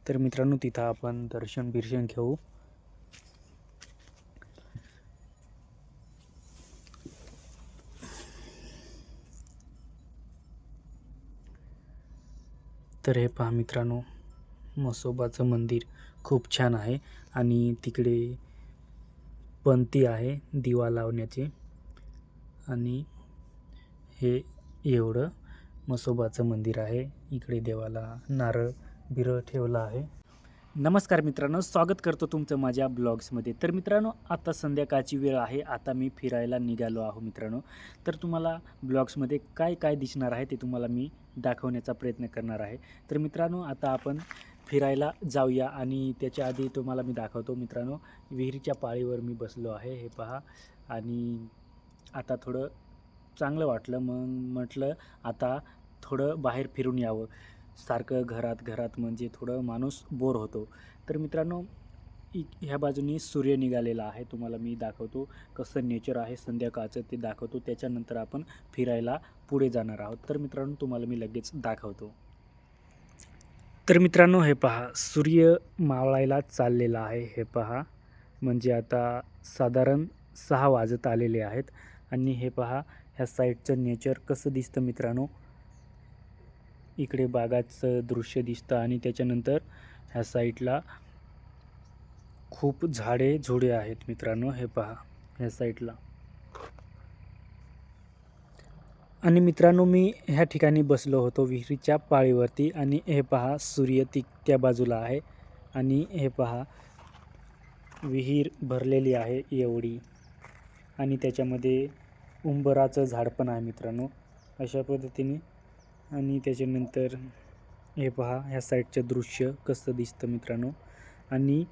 तर मित्रांनो तिथं आपण दर्शन बिर्शन घेऊ. तर हे पहा मित्रांनो, म्हसोबाचं मंदिर खूप छान आहे आणि तिकडे पंथी आहे दिवा लावण्याची. आणि हे एवढं म्हसोबाचं मंदिर आहे. इकडे देवाला नारळ बिरळ ठेवला आहे. नमस्कार मित्रांनो, स्वागत करतो तुमचं माझ्या ब्लॉग्समध्ये. तर मित्रांनो, आता संध्याकाळची वेळ आहे. आता मी फिरायला निघालो आहो मित्रांनो. तर तुम्हाला ब्लॉग्समध्ये काय काय दिसणार आहे ते तुम्हाला मी दाखवण्याचा प्रयत्न करणार आहे. तर मित्रांनो, आता आपण फिरायला जाऊया आणि त्याच्या आधी तुम्हाला मी दाखवतो मित्रांनो, विहिरीच्या पाळीवर मी बसलो आहे. हे पहा. आणि आता थोडं चांगलं वाटलं, मग म्हटलं आता थोडं बाहेर फिरून यावं. सारखं घरात घरात म्हणजे थोडं माणूस बोर होतो. तर मित्रांनो, ह्या बाजूनी सूर्य निघालेला आहे. तुम्हाला मी दाखवतो कसं नेचर आहे संध्याकाळचं ते दाखवतो. त्याच्यानंतर आपण फिरायला पुढे जाणार आहोत. तर मित्रांनो, तुम्हाला मी लगेच दाखवतो. तर मित्रांनो, हे पहा, सूर्य मावळायला चाललेला आहे. हे पहा, म्हणजे आता साधारण 6 वाजत आलेले आहेत. आणि हे पहा, ह्या साईडचं नेचर कसं दिसतं मित्रांनो. इकडे बागाचं दृश्य दिसतं आणि त्याच्यानंतर ह्या साईडला खूप झाडे झुडे आहेत मित्रांनो. हे पहा ह्या साईडला. आणि मित्रांनो, मी ह्या ठिकाणी बसलो होतो विहिरीच्या पाळीवरती. आणि हे पहा, सूर्य त्या बाजूला आहे. आणि हे पहा, विहीर भरलेली आहे एवढी. आणि त्याच्यामध्ये उंबराचं झाड पण आहे मित्रांनो, अशा पद्धतीने. आणि त्याच्यानंतर हे पहा, ह्या साईडचं दृश्य कसं दिसतं मित्रांनो. आणि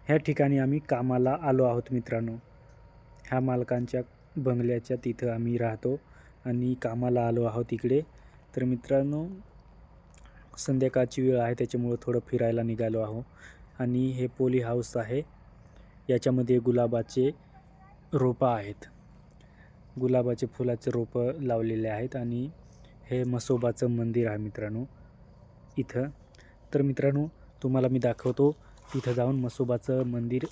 ह्या ठिकाणी आम्ही कामाला आलो आहोत मित्रांनो. ह्या मालकांच्या बंगल्याच्या तिथं आम्ही राहतो आणि कामाला आलो आहोत इकडे. तर मित्रांनो, संध्याकाळची वेळ आहे त्याच्यामुळं थोडं फिरायला निघालो आहो. आणि हे पोली हाऊस आहे. याच्यामध्ये गुलाबाचे रोपं आहेत. गुलाबाचे फुलाचे रोपं लावलेले आहेत. आणि हे म्हसोबाचं मंदिर आहे मित्रांनो इथं. तर मित्रांनो, तुम्हाला मी दाखवतो तिथं जाऊन म्हसोबाचं मंदिर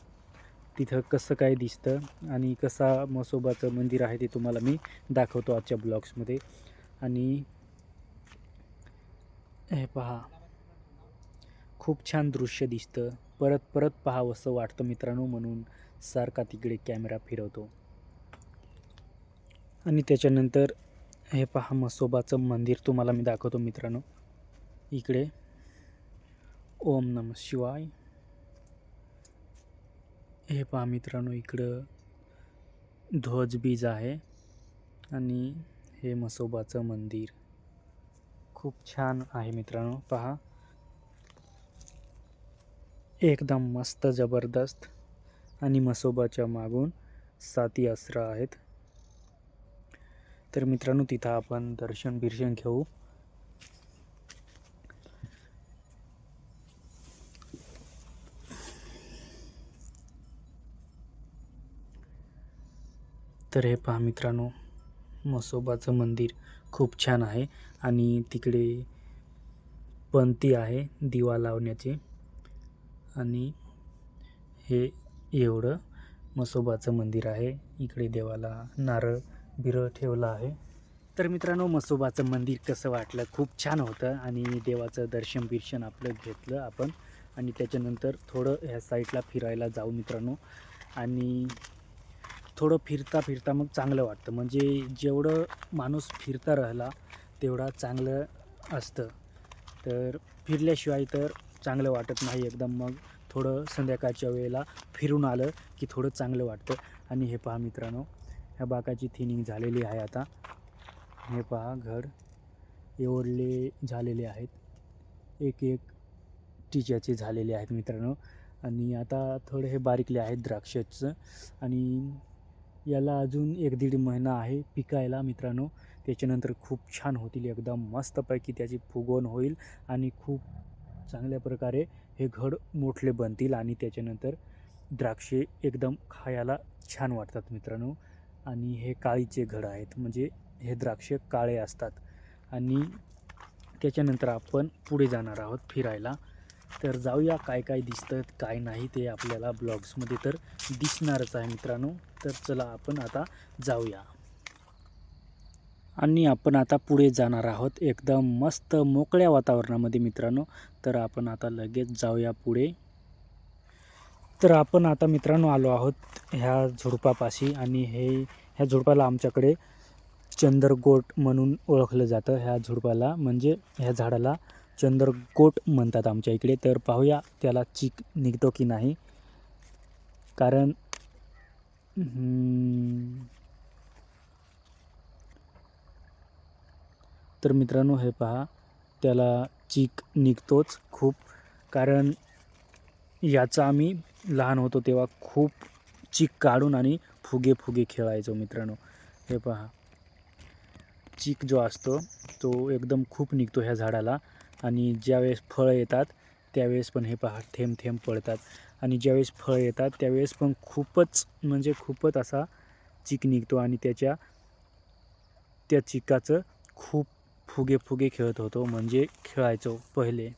तिथं कसं काय दिसतं आणि कसा म्हसोबाचं मंदिर आहे ते तुम्हाला मी दाखवतो आजच्या ब्लॉग्समध्ये. आणि हे पहा, खूप छान दृश्य दिसतं. परत परत पाहावंसं वाटतं मित्रांनो, म्हणून सारखा तिकडे कॅमेरा फिरवतो. आणि त्याच्यानंतर हे पहा, म्हसोबाचं मंदिर तुम्हाला मी दाखवतो मित्रांनो. इकडे ओम नमः शिवाय. हे पहा मित्रांनो, इकडं ध्वजबीज आहे. आणि हे म्हसोबाचं मंदिर खूप छान आहे मित्रांनो. पहा, एकदम मस्त जबरदस्त. आणि म्हसोबाच्या मागून 7 अस्त्र आहेत. तर मित्रांनो, तिथं आपण दर्शन बिर्शन घेऊ. तर हे पहा मित्रांनो, म्हसोबाचं मंदिर खूप छान आहे. आणि तिकडे पंथी आहे दिवा लावण्याची. आणि हे एवढं म्हसोबाचं मंदिर आहे. इकडे देवाला नारळ बिरळ ठेवला आहे. तर मित्रांनो, म्हसोबाचं मंदिर कसं वाटलं? खूप छान होतं. आणि देवाचं दर्शन बिर्शन आपलं घेतलं आपण. आणि त्याच्यानंतर थोडं ह्या साईडला फिरायला जाऊ मित्रांनो. आणि थोडं फिरता फिरता मग चांगलं वाटतं. म्हणजे जेवढं माणूस फिरता राहिला तेवढा चांगलं असतं. तर फिरल्याशिवाय तर चांगलं वाटत नाही एकदम. मग थोडं संध्याकाळच्या वेळेला फिरून आलं की थोडं चांगलं वाटतं. आणि हे पहा मित्रांनो, ह्या बागाची थिनिंग झालेली आहे आता. हे पहा, घर एवढले झालेले आहेत. एक एक टिच्याचे झालेले आहेत मित्रांनो. आणि आता थोडे हे बारीकले आहेत द्राक्षाचं. आणि याला अजून 1-1.5 महिना आहे पिकायला मित्रांनो. त्याच्यानंतर खूप छान होतील, एकदम मस्तपैकी त्याची फुगवण होईल. आणि खूप चांगल्या प्रकारे हे घड मोठले बनतील. आणि त्याच्यानंतर द्राक्षे एकदम खायला छान वाटतात मित्रांनो. आणि हे काळीचे घड आहेत, म्हणजे हे द्राक्ष काळे असतात. आणि त्याच्यानंतर आपण पुढे जाणार आहोत फिरायला. तर जाऊया, काय काय दिसतं काय नाही ते आपल्याला ब्लॉग्समध्ये तर दिसणारच आहे मित्रांनो. तर चला आपण आता जाऊया आणि आपण आता पुढे जाणार आहोत एकदम मस्त मोकळ्या वातावरणामध्ये मित्रांनो. तर आपण आता लगेच जाऊया पुढे. तर आपण आता मित्रांनो आलो आहोत ह्या झुडपापाशी आणि ह्या झुडपाला आमच्याकडे चंद्रगोट म्हणून ओळखलं जातं. ह्या झुडपाला म्हणजे ह्या झाडाला चंद्रगोट म्हणतात आमच्या इकडे. तर पाहूया त्याला चीक निघतो की नाही, कारण तर मित्रांनो हे पहा, त्याला चीक निघतोच खूप. कारण याचा आम्ही लहान होतो तेव्हा खूप चीक काढून आणि फुगे फुगे खेळायचो मित्रांनो. हे पहा, चीक जो असतो तो एकदम खूप निघतो ह्या झाडाला. आणि ज्यावेळेस फळं येतात त्यावेळेस पण हे पहा थेंब थेंब पडतात. आणि ज्यावेळेस फळं येतात त्यावेळेस पण खूपच म्हणजे खूपच असा चीक निघतो. आणि त्या चिकाचं खूप फुगे फुगे खेळत होतो, म्हणजे खेळायचो पहिले.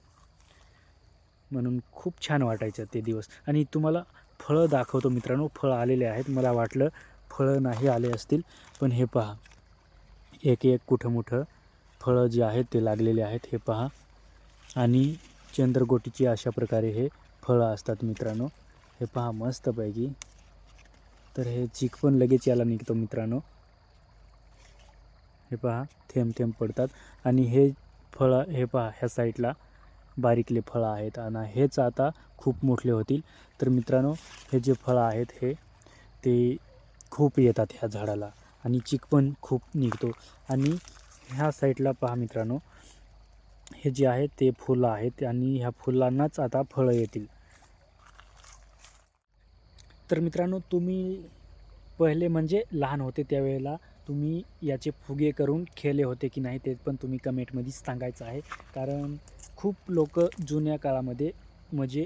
म्हणून खूप छान वाटायचं ते दिवस. आणि तुम्हाला फळं दाखवतो मित्रांनो. फळं आलेले आहेत. मला वाटलं फळं नाही आले असतील, पण हे पहा एक एक कुठं मोठं फळं जे आहेत ते लागलेले आहेत. हे पहा, आणि चंद्रगोटीची अशा प्रकारे हे फळं असतात मित्रांनो. हे पहा मस्तपैकी. तर हे चीक पण लगेच याला निघतो मित्रांनो. हे पहा थेंब थेंब पडतात. आणि हे फळं हे पहा ह्या साईडला बारीकले फळं आहेत आणि हेच आता खूप मोठे होतील. तर मित्रांनो हे जे फळं आहेत ते खूप येतात ह्या झाडाला आणि चीक पण खूप निघतो. आणि ह्या साईडला पहा मित्रांनो, हे जे आहे ते फुलं आहेत आणि ह्या फुलांनाच आता फळं येतील. तर मित्रांनो तुम्ही पहिले म्हणजे लहान होते त्यावेळेला तुम्ही याचे फुगे करून खेळले होते की नाही ते पण तुम्ही कमेंटमध्ये सांगायचं आहे. कारण खूप लोक जुन्या काळामध्ये म्हणजे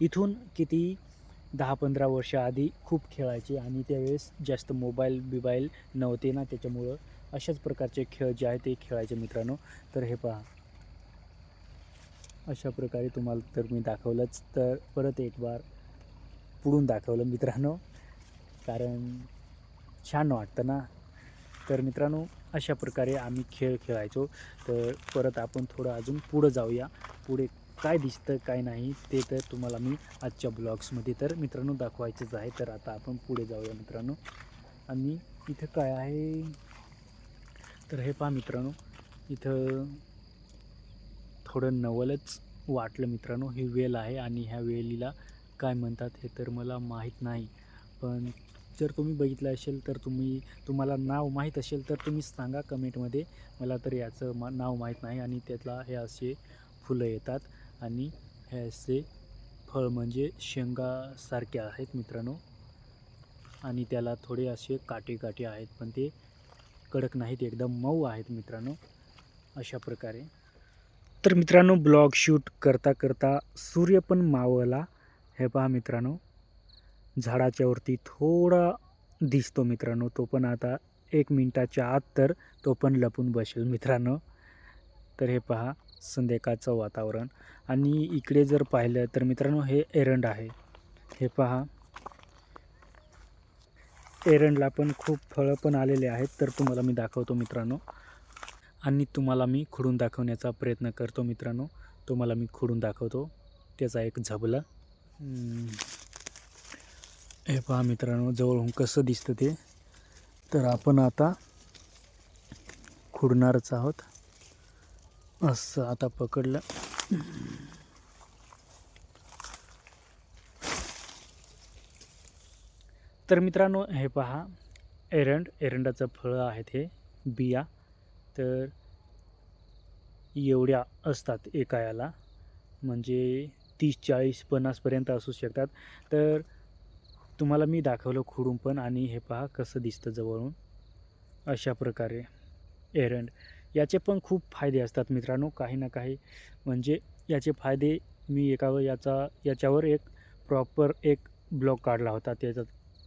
इथून किती 10-15 वर्ष आधी खूप खेळायचे आणि त्यावेळेस जास्त मोबाईल नव्हते ना, त्याच्यामुळं अशाच प्रकारचे खेळ जे आहे ते खेळायचे मित्रांनो. तर हे पहा अशा प्रकारे तुम्हाला तर मी दाखवलंच, तर परत एक बार पुढून दाखवलं मित्रांनो, कारण छान वाटतं ना. तर मित्रांनो अशा प्रकारे आम्ही खेळ खेळायचो. तर परत आपण थोडं अजून पुढं जाऊया. पुढे काय दिसतं काय नाही ते तर तुम्हाला मी आजच्या ब्लॉग्समध्ये तर मित्रांनो दाखवायचंच आहे. तर आता आपण पुढे जाऊया मित्रांनो. आणि इथं काय आहे, तर हे पहा मित्रांनो, इथं थोडं नवलच वाटलं मित्रांनो. ही वेल आहे आणि ह्या वेलीला काय म्हणतात हे तर मला माहीत नाही. पण जर तुम्ही बघितलं असेल तर तुम्हाला नाव माहीत असेल तर तुम्ही सांगा कमेंटमध्ये. मला तर याचं नाव माहीत नाही. आणि त्यातला हे असे फुलं येतात आणि हे असे फळ म्हणजे शेंगासारखे आहेत मित्रांनो. आणि त्याला थोडे असे काटे आहेत, पण ते कडक नाहीत, एकदम मऊ आहेत मित्रांनो. अशा प्रकारे तर मित्रांनो ब्लॉग शूट करता करता सूर्य पण मावळला. हे पहा मित्रांनो, झाडाच्या वरती थोडा दिसतो मित्रांनो. तो पण आता 1 मिनिटाच्या आत तर तो पण लपून बसेल मित्रांनो. तर हे पहा संध्याकाळचं वातावरण. आणि इकडे जर पाहिलं तर मित्रांनो हे एरंड आहे. हे पहा एरंडला पण खूप फळं पण आलेले आहेत. तर तुम्हाला मी दाखवतो मित्रांनो. आणि तुम्हाला मी खुडून दाखवण्याचा प्रयत्न करतो मित्रांनो. तुम्हाला मी खुडून दाखवतो त्याचा एक झबला. हे पहा मित्रांनो जवळून कसं दिसतं ते. तर आपण आता खुडणारच आहोत. असं आता पकडलं. तर मित्रांनो हे पहा एरंडाचं फळं आहेत हे बिया. तर एवढ्या असतात एका याला, म्हणजे 30-40-50पर्यंत असू शकतात. तर तुम्हाला मी दाखवलं खुडून पण. आणि हे पहा कसं दिसतं जवळून. अशा प्रकारे एरंड याचे पण खूप फायदे असतात मित्रांनो, काही ना काही. म्हणजे याचे फायदे मी याच्यावर एक प्रॉपर एक ब्लॉग काढला होता.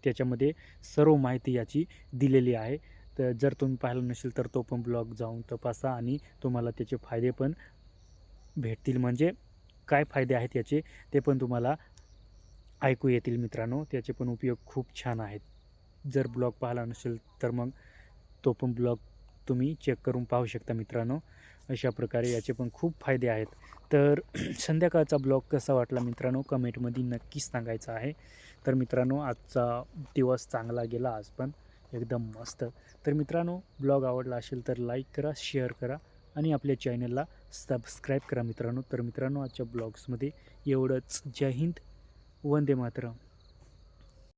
त्याच्यामध्ये सर्व माहिती याची दिलेली आहे. तर जर तुम्ही पाहिलं नसेल तर तो पण ब्लॉग जाऊन तपासा आणि तुम्हाला त्याचे फायदे पण भेटतील. म्हणजे काय फायदे आहेत याचे ते पण तुम्हाला ऐकू येतील मित्रांनो. त्याचे पण उपयोग खूप छान आहेत. जर ब्लॉग पाहिला नसेल तर मग तो पण ब्लॉग तुम्ही चेक करून पाहू शकता मित्रांनो. अशा प्रकारे याचे पण खूप फायदे आहेत. तर संध्याकाळचा ब्लॉग कसा वाटला मित्रांनो कमेंटमध्ये नक्कीच सांगायचं आहे. तर मित्रांनो आजचा दिवस चांगला गेला आज पण एकदम मस्त. तर मित्रांनो ब्लॉग आवडला असेल तर लाईक करा, शेअर करा आणि आपल्या चॅनलला सबस्क्राईब करा मित्रांनो. तर मित्रांनो आजच्या ब्लॉग्समध्ये एवढंच. जय हिंद, वंदे मातरम.